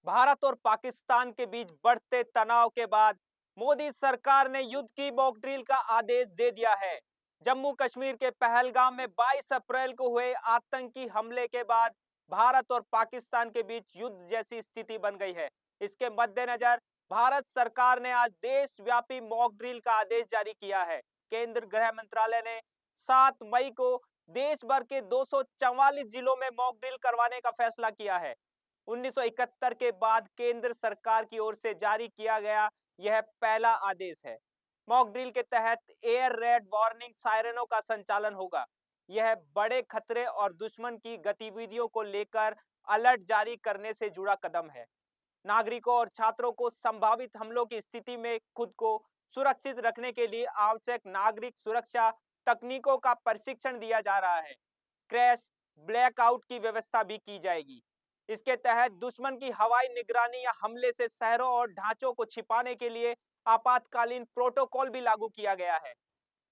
भारत और पाकिस्तान के बीच बढ़ते तनाव के बाद मोदी सरकार ने युद्ध की मॉक ड्रिल का आदेश दे दिया है। जम्मू कश्मीर के पहलगाम में 22 अप्रैल को हुए आतंकी हमले के बाद भारत और पाकिस्तान के बीच युद्ध जैसी स्थिति बन गई है। इसके मद्देनजर भारत सरकार ने आज देशव्यापी मॉक ड्रिल का आदेश जारी किया है। केंद्र गृह मंत्रालय ने 7 मई को देश भर के 244 जिलों में मॉक ड्रिल करवाने का फैसला किया है। 1971 के बाद केंद्र सरकार की ओर से जारी किया गया यह पहला आदेश है। मॉक ड्रिल के तहत एयर रेड वार्निंग सायरनों का संचालन होगा। यह बड़े खतरे और दुश्मन की गतिविधियों को लेकर अलर्ट जारी करने से जुड़ा कदम है। नागरिकों और छात्रों को संभावित हमलों की स्थिति में खुद को सुरक्षित रखने के लिए आवश्यक नागरिक सुरक्षा तकनीकों का प्रशिक्षण दिया जा रहा है। क्रैश ब्लैकआउट की व्यवस्था भी की जाएगी। इसके तहत दुश्मन की हवाई निगरानी या हमले से शहरों और ढांचों को छिपाने के लिए आपातकालीन प्रोटोकॉल भी लागू किया गया है।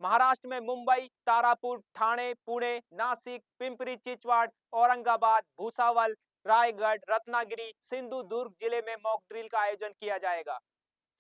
महाराष्ट्र में मुंबई, तारापुर, ठाणे, पुणे, नासिक, पिंपरी चिंचवड, औरंगाबाद, भुसावल, रायगढ़, रत्नागिरी, सिंधुदुर्ग जिले में मॉक ड्रिल का आयोजन किया जाएगा।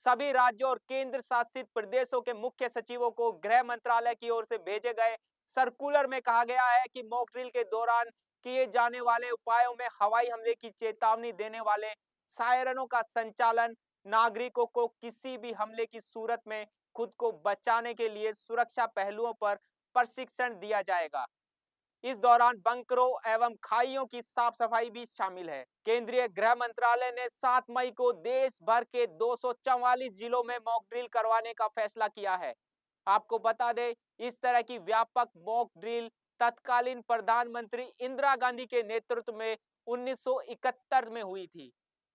सभी राज्यों और केंद्र शासित प्रदेशों के मुख्य सचिवों को गृह मंत्रालय की ओर से भेजे गए सर्कुलर में कहा गया है कि मॉक ड्रिल के दौरान किए जाने वाले उपायों में हवाई हमले की चेतावनी देने वाले सायरनों का संचालन, नागरिकों को किसी भी हमले की सूरत में खुद को बचाने के लिए सुरक्षा पहलुओं पर प्रशिक्षण दिया जाएगा। इस दौरान बंकरों एवं खाइयों की साफ सफाई भी शामिल है। केंद्रीय गृह मंत्रालय ने 7 मई को देश भर के 244 जिलों में मॉक ड्रिल करवाने का फैसला किया है। आपको बता दें, इस तरह की व्यापक मॉक ड्रिल तत्कालीन प्रधानमंत्री इंदिरा गांधी के नेतृत्व में 1971 में हुई थी,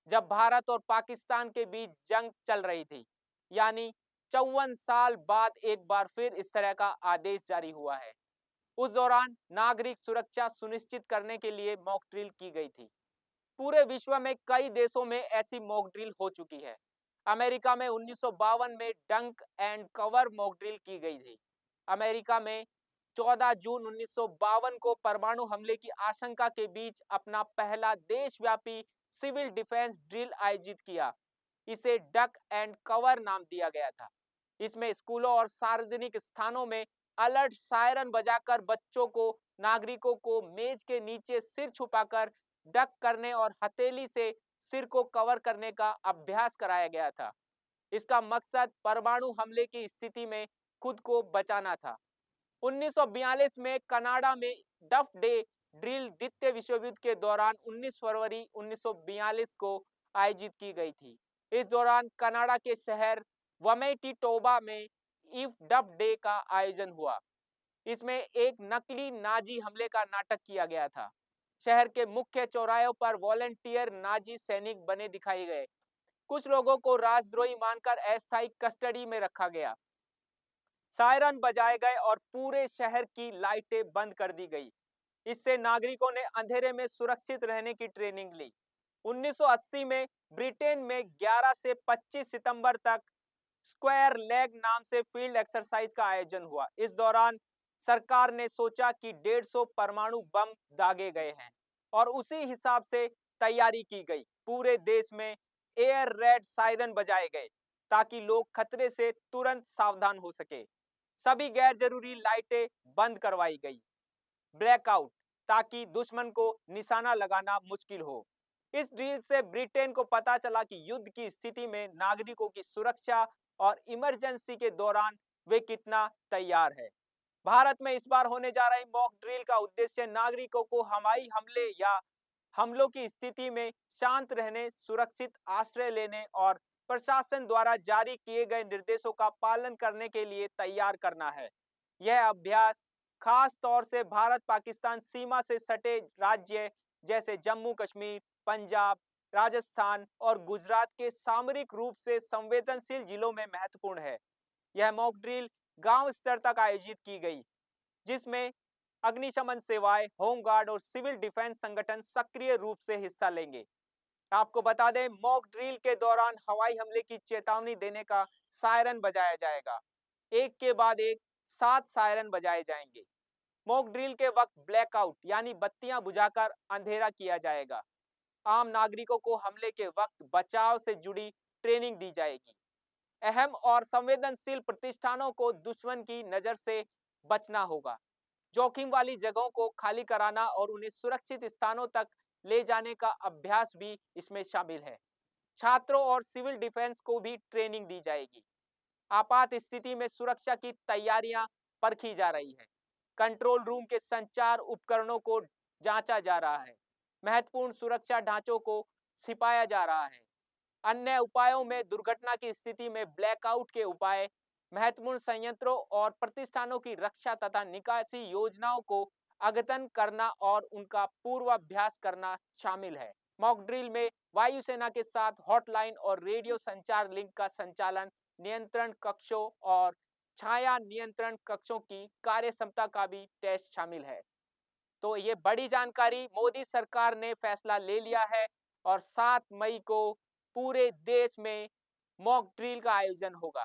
जब भारत और पाकिस्तान के बीच जंग चल रही थी। यानी 54 साल बाद एक बार फिर इस तरह का आदेश जारी हुआ है। उस दौरान नागरिक सुरक्षा सुनिश्चित करने के लिए मॉक ड्रिल की गई थी। पूरे विश्व में कई देशों में ऐसी मॉक ड्रिल हो चुकी है। अमेरिका में 1952 में डंक एंड कवर मॉक ड्रिल की गई थी। अमेरिका में 14 जून 1952 को परमाणु हमले की आशंका के बीच अपना पहला देशव्यापी सिविल डिफेंस ड्रिल आयोजित किया। इसे डक एंड कवर नाम दिया गया था। इसमें स्कूलों और सार्वजनिक स्थानों में अलर्ट सायरन बजाकर बच्चों को, नागरिकों को मेज के नीचे सिर छुपाकर डक करने और हथेली से सिर को कवर करने का अभ्यास कराया गया था। इसका मकसद परमाणु हमले की स्थिति में खुद को बचाना था। 1942 में कनाडा में डफ डे ड्रिल द्वितीय विश्व युद्ध के दौरान 19 फरवरी 1942 को आयोजित की गई थी। इस दौरान कनाडा के शहर वमेटिटोबा में इफ डफ डे का आयोजन हुआ। इसमें एक नकली नाजी हमले का नाटक किया गया था। शहर के मुख्य चौराहों पर वॉलंटियर नाजी सैनिक बने दिखाए गए। कुछ लोगों को राजद्रोही मानकर अस्थायी कस्टडी में रखा गया। सायरन बजाए गए और पूरे शहर की लाइटें बंद कर दी गई। इससे नागरिकों ने अंधेरे में सुरक्षित रहने की ट्रेनिंग ली। 1980 में ब्रिटेन में 11 से 25 सितंबर तक स्क्वायर लेग नाम से फील्ड एक्सरसाइज का आयोजन हुआ। इस दौरान सरकार ने सोचा कि 150 परमाणु बम दागे गए हैं और उसी हिसाब से तैयारी की गई। पूरे देश में एयर रेड सायरन बजाए गए ताकि लोग खतरे से तुरंत सावधान हो सके। सभी गैर जरूरी लाइटें बंद करवाई गई। ब्लैकआउट, ताकि दुश्मन को निशाना लगाना मुश्किल हो। इस ड्रिल से ब्रिटेन को पता चला कि युद्ध की स्थिति में नागरिकों की सुरक्षा और इमरजेंसी के दौरान वे कितना तैयार है। भारत में इस बार होने जा रही मॉक ड्रिल का उद्देश्य नागरिकों को हवाई हमले या हमलों की स्थिति में शांत रहने, सुरक्षित आश्रय लेने और प्रशासन द्वारा जारी किए गए निर्देशों का पालन करने के लिए तैयार करना है। यह अभ्यास खास तौर से भारत पाकिस्तान सीमा से सटे राज्य जैसे जम्मू कश्मीर, पंजाब, राजस्थान और गुजरात के सामरिक रूप से संवेदनशील जिलों में महत्वपूर्ण है। यह मॉक ड्रिल गांव स्तर तक आयोजित की गई, जिसमें अग्निशमन सेवाएं, होमगार्ड और सिविल डिफेंस संगठन सक्रिय रूप से हिस्सा लेंगे। आपको बता दें, मॉक ड्रिल के दौरान हवाई हमले की चेतावनी देने का सायरन बजाया जाएगा। एक के बाद एक 7 सायरन बजाए जाएंगे। मॉक ड्रिल के वक्त ब्लैकआउट यानी बत्तियां बुझाकर अंधेरा किया जाएगा। आम नागरिकों को हमले के वक्त बचाव से जुड़ी ट्रेनिंग दी जाएगी। अहम और संवेदनशील प्रतिष्ठानों को दुश्मन की नजर से बचना होगा। जोखिम वाली जगहों को खाली कराना और उन्हें सुरक्षित स्थानों तक ले जाने का अभ्यास भी इसमें शामिल है। छात्रों और सिविल डिफेंस को भी ट्रेनिंग दी जाएगी। आपात स्थिति में सुरक्षा की तैयारियां परखी जा रही है। कंट्रोल रूम के संचार उपकरणों को जांचा जा रहा है। महत्वपूर्ण सुरक्षा ढांचों को छिपाया जा रहा है। अन्य उपायों में दुर्घटना की स्थिति में ब्लैकआउट के उपाय, महत्वपूर्ण संयंत्रों और प्रतिष्ठानों की रक्षा तथा निकासी योजनाओं को अद्यतन करना और उनका पूर्वाभ्यास करना शामिल है। मॉक ड्रिल में वायुसेना के साथ हॉटलाइन और रेडियो संचार लिंक का संचालन, नियंत्रण कक्षों और छाया नियंत्रण कक्षों की कार्य क्षमता का भी टेस्ट शामिल है। तो ये बड़ी जानकारी, मोदी सरकार ने फैसला ले लिया है और 7 मई को पूरे देश में मॉक ड्रिल का आयोजन होगा।